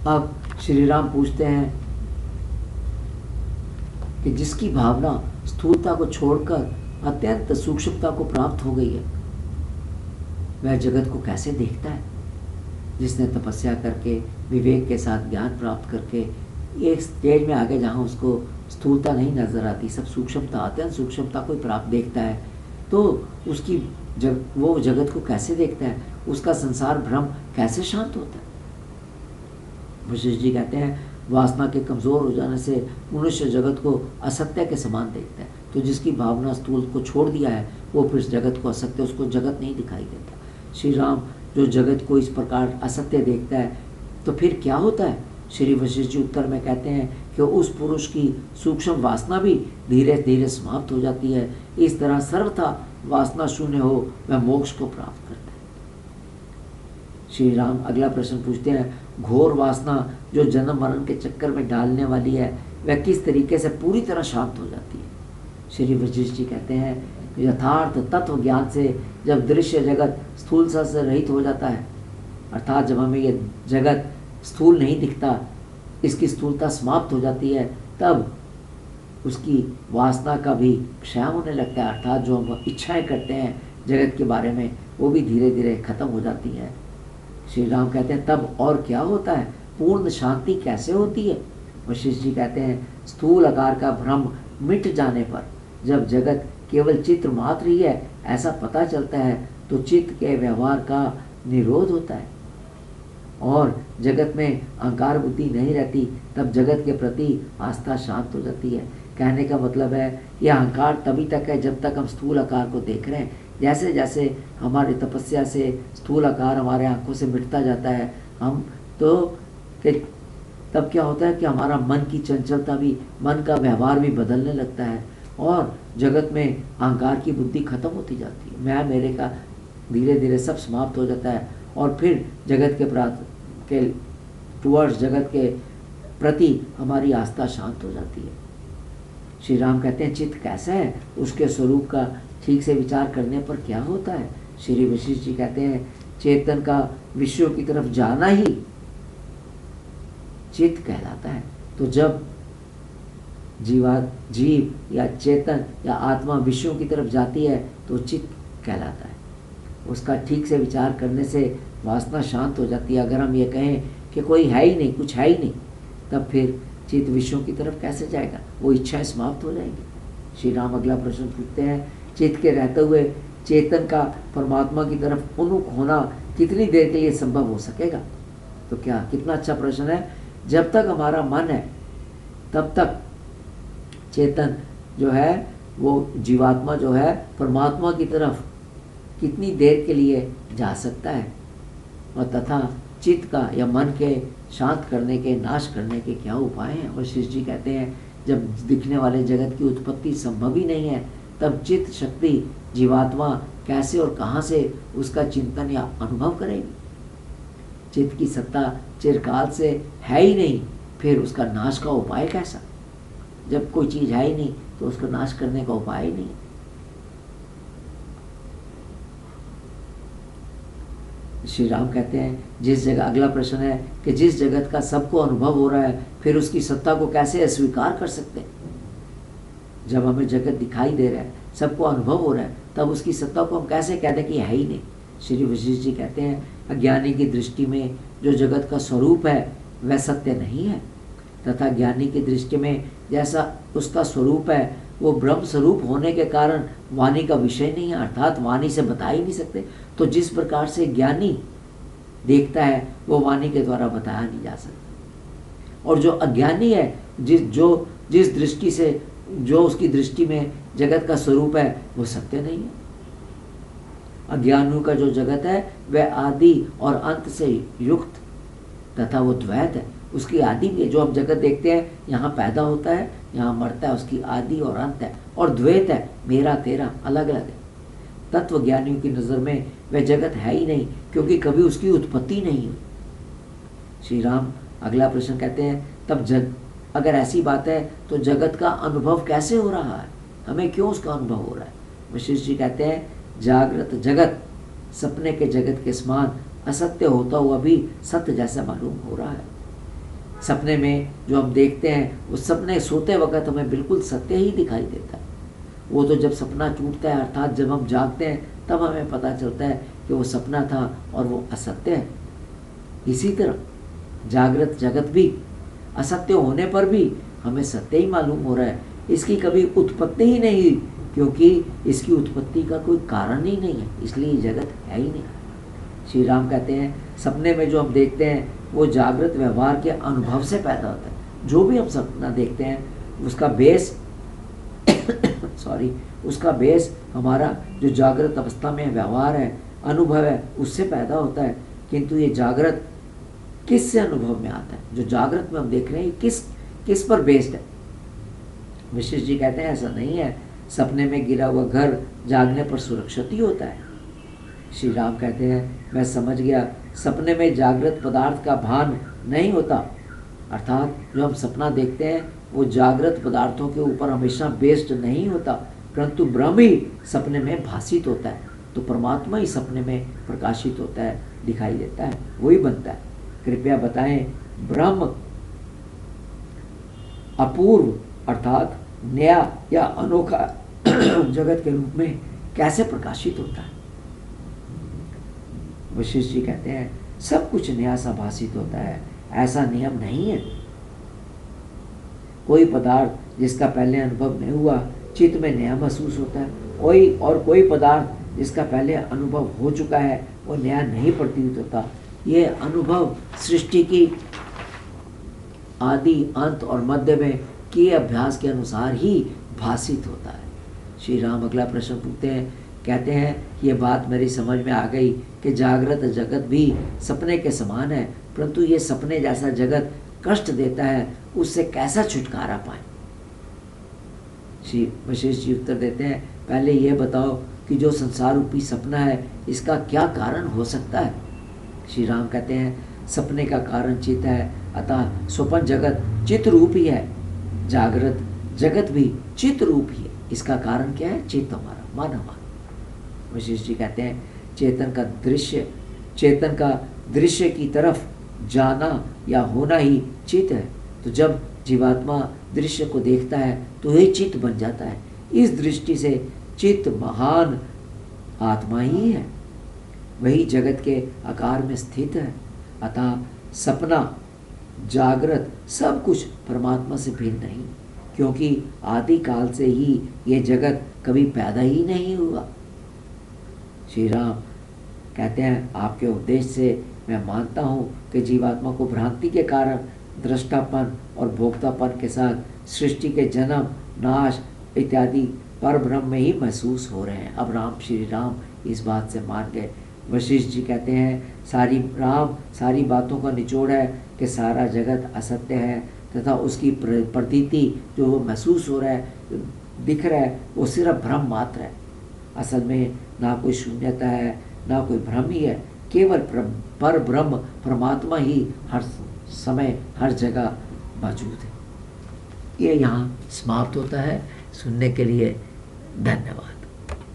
अब श्री राम पूछते हैं कि जिसकी भावना स्थूलता को छोड़कर अत्यंत सूक्ष्मता को प्राप्त हो गई है, वह जगत को कैसे देखता है। जिसने तपस्या करके विवेक के साथ ज्ञान प्राप्त करके एक स्टेज में आगे जहाँ उसको स्थूलता नहीं नजर आती, सब सूक्ष्मता, अत्यंत सूक्ष्मता को प्राप्त देखता है, तो उसकी वो जगत को कैसे देखता है, उसका संसार भ्रम कैसे शांत होता है। वशिष्ठ जी कहते हैं वासना के कमज़ोर हो जाने से मनुष्य जगत को असत्य के समान देखता है। तो जिसकी भावना स्थूल को छोड़ दिया है वो फिर जगत को असत्य, उसको जगत नहीं दिखाई देता। श्री राम जो जगत को इस प्रकार असत्य देखता है तो फिर क्या होता है। श्री वशिष्ठ जी उत्तर में कहते हैं कि उस पुरुष की सूक्ष्म वासना भी धीरे धीरे समाप्त हो जाती है। इस तरह सर्वथा वासना शून्य हो वह मोक्ष को प्राप्त करता है। श्री राम अगला प्रश्न पूछते हैं घोर वासना जो जन्म मरण के चक्कर में डालने वाली है वह किस तरीके से पूरी तरह शांत हो जाती है। श्री वशिष्ठ जी कहते हैं यथार्थ तत्व ज्ञान से जब दृश्य जगत स्थूलता से रहित हो जाता है, अर्थात जब हमें ये जगत स्थूल नहीं दिखता, इसकी स्थूलता समाप्त हो जाती है, तब उसकी वासना का भी क्षय होने लगता है। अर्थात जो हम इच्छाएं करते हैं जगत के बारे में वो भी धीरे धीरे खत्म हो जाती है। श्री राम कहते हैं तब और क्या होता है, पूर्ण शांति कैसे होती है। वशिष्ठ जी कहते हैं स्थूल आकार का भ्रम मिट जाने पर जब जगत केवल चित्र मात्र ही है ऐसा पता चलता है तो चित्त के व्यवहार का निरोध होता है और जगत में अहंकार बुद्धि नहीं रहती, तब जगत के प्रति आस्था शांत हो जाती है। कहने का मतलब है यह अहंकार तभी तक है जब तक हम स्थूल आकार को देख रहे हैं। जैसे जैसे हमारी तपस्या से स्थूल आकार हमारे आंखों से मिटता जाता है, हम तो तब क्या होता है कि हमारा मन की चंचलता भी, मन का व्यवहार भी बदलने लगता है और जगत में अहंकार की बुद्धि खत्म होती जाती है। मैं मेरे का धीरे धीरे सब समाप्त हो जाता है और फिर जगत के टुवर्ड्स जगत के प्रति हमारी आस्था शांत हो जाती है। श्री राम कहते हैं चित्त कैसा है, उसके स्वरूप का ठीक से विचार करने पर क्या होता है। श्री वशिष्ठ जी कहते हैं चेतन का विषयों की तरफ जाना ही चित्त कहलाता है। तो जब जीव या चेतन या आत्मा विषयों की तरफ जाती है तो चित्त कहलाता है। उसका ठीक से विचार करने से वासना शांत हो जाती है। अगर हम ये कहें कि कोई है ही नहीं, कुछ है ही नहीं, तब फिर चित्त विषयों की तरफ कैसे जाएगा, वो इच्छाएं समाप्त हो जाएंगी। श्री राम अगला प्रश्न पूछते हैं चित्त के रहते हुए चेतन का परमात्मा की तरफ उन्मुख होना कितनी देर के लिए संभव हो सकेगा। तो क्या कितना अच्छा प्रश्न है। जब तक हमारा मन है तब तक चेतन जो है वो जीवात्मा जो है परमात्मा की तरफ कितनी देर के लिए जा सकता है और तथा चित्त का या मन के शांत करने के, नाश करने के क्या उपाय हैं। वशिष्ठ जी कहते हैं जब दिखने वाले जगत की उत्पत्ति संभव ही नहीं है तब चित्त शक्ति जीवात्मा कैसे और कहाँ से उसका चिंतन या अनुभव करेगी। चित्त की सत्ता चिरकाल से है ही नहीं, फिर उसका नाश का उपाय कैसा। जब कोई चीज़ है ही नहीं तो उसको नाश करने का उपाय ही नहीं। श्री राम कहते हैं जिस जगह, अगला प्रश्न है कि जिस जगत का सबको अनुभव हो रहा है फिर उसकी सत्ता को कैसे अस्वीकार कर सकते हैं। जब हमें जगत दिखाई दे रहा है, सबको अनुभव हो रहा है, तब उसकी सत्ता को हम कैसे कहते हैं कि है ही नहीं। श्री वशिष्ठ जी कहते हैं अज्ञानी की दृष्टि में जो जगत का स्वरूप है वह सत्य नहीं है तथा ज्ञानी की दृष्टि में जैसा उसका स्वरूप है वो ब्रह्म स्वरूप होने के कारण वाणी का विषय नहीं है, अर्थात वाणी से बता ही नहीं सकते। तो जिस प्रकार से ज्ञानी देखता है वो वाणी के द्वारा बताया नहीं जा सकता और जो अज्ञानी है जिस दृष्टि से जो उसकी दृष्टि में जगत का स्वरूप है वो सत्य नहीं है। अज्ञानियों का जो जगत है वह आदि और अंत से युक्त तथा वो द्वैत है, उसकी आदि भी है। जो हम जगत देखते हैं यहाँ पैदा होता है यहाँ मरता है, उसकी आदि और अंत है और द्वैत है, मेरा तेरा अलग अलग है। तत्व ज्ञानियों की नज़र में वह जगत है ही नहीं क्योंकि कभी उसकी उत्पत्ति नहीं हुई। श्री राम अगला प्रश्न कहते हैं तब अगर ऐसी बात है तो जगत का अनुभव कैसे हो रहा है, हमें क्यों उसका अनुभव हो रहा है। वशिष्ठ जी कहते हैं जागृत जगत सपने के जगत के समान असत्य होता हुआ भी सत्य जैसा मालूम हो रहा है। सपने में जो हम देखते हैं उस सपने सोते वक्त हमें बिल्कुल सत्य ही दिखाई देता है। वो तो जब सपना टूटता है अर्थात जब हम जागते हैं तब हमें पता चलता है कि वो सपना था और वो असत्य है। इसी तरह जागृत जगत भी असत्य होने पर भी हमें सत्य ही मालूम हो रहा है। इसकी कभी उत्पत्ति ही नहीं हुई, क्योंकि इसकी उत्पत्ति का कोई कारण ही नहीं है, इसलिए जगत है ही नहीं। श्री राम कहते हैं सपने में जो हम देखते हैं वो जागृत व्यवहार के अनुभव से पैदा होता है। जो भी हम सपना देखते हैं उसका बेस उसका बेस हमारा जो जागृत अवस्था में व्यवहार है, अनुभव है, उससे पैदा होता है। किंतु ये जागृत किस से अनुभव में आता है? जो जागृत में हम देख रहे हैं किस पर बेस्ड है? वशिष्ठ जी कहते हैं ऐसा नहीं है। सपने में गिरा हुआ घर जागने पर सुरक्षित ही होता है। श्री राम कहते हैं मैं समझ गया, सपने में जागृत पदार्थ का भान नहीं होता, अर्थात जो हम सपना देखते हैं वो जागृत पदार्थों के ऊपर हमेशा बेस्ड नहीं होता, परंतु ब्रह्म ही सपने में भासित होता है। तो परमात्मा ही सपने में प्रकाशित होता है, दिखाई देता है, वही बनता है। कृपया बताएं ब्रह्म अपूर्व अर्थात नया या अनोखा जगत के रूप में कैसे प्रकाशित होता है? वशिष्ठ जी कहते हैं सब कुछ नया सा भासित होता है, ऐसा नियम नहीं है। कोई पदार्थ जिसका पहले अनुभव नहीं हुआ चित्त में नया महसूस होता है, कोई पदार्थ जिसका पहले अनुभव हो चुका है वो नया नहीं प्रतीत होता। ये अनुभव सृष्टि की आदि अंत और मध्य में किए अभ्यास के अनुसार ही भासित होता है। श्री राम अगला प्रश्न पूछते हैं, कहते हैं ये बात मेरी समझ में आ गई कि जागृत जगत भी सपने के समान है, परंतु ये सपने जैसा जगत कष्ट देता है, उससे कैसा छुटकारा पाए? श्री वशिष्ठ जी उत्तर देते हैं पहले ये बताओ कि जो संसार रूपी सपना है इसका क्या कारण हो सकता है? श्री राम कहते हैं सपने का कारण चित्त है, अतः स्वप्न जगत चित्त रूप ही है, जागृत जगत भी चित्त रूप ही है। इसका कारण क्या है? चित्त हमारा, मन हमारा। वशिष्ठ जी कहते हैं चेतन का दृश्य की तरफ जाना या होना ही चित्त है। तो जब जीवात्मा दृश्य को देखता है तो यही चित्त बन जाता है। इस दृष्टि से चित्त महान आत्मा ही है, वही जगत के आकार में स्थित है। अतः सपना जागृत सब कुछ परमात्मा से भिन्न नहीं, क्योंकि आदि काल से ही ये जगत कभी पैदा ही नहीं हुआ। श्री राम कहते हैं आपके उपदेश से मैं मानता हूँ कि जीवात्मा को भ्रांति के कारण दृष्टापन और भोक्तापन के साथ सृष्टि के जन्म नाश इत्यादि पर ब्रह्म में ही महसूस हो रहे हैं। अब श्री राम इस बात से मान गए। वशिष्ठ जी कहते हैं सारी बातों का निचोड़ है कि सारा जगत असत्य है तथा उसकी प्रतीति जो वो महसूस हो रहा है, दिख रहा है, वो सिर्फ भ्रम मात्र है। असल में ना कोई शून्यता है ना कोई भ्रम ही है, केवल पर ब्रह्म परमात्मा ही हर समय हर जगह मौजूद है। ये यहाँ समाप्त होता है। सुनने के लिए धन्यवाद।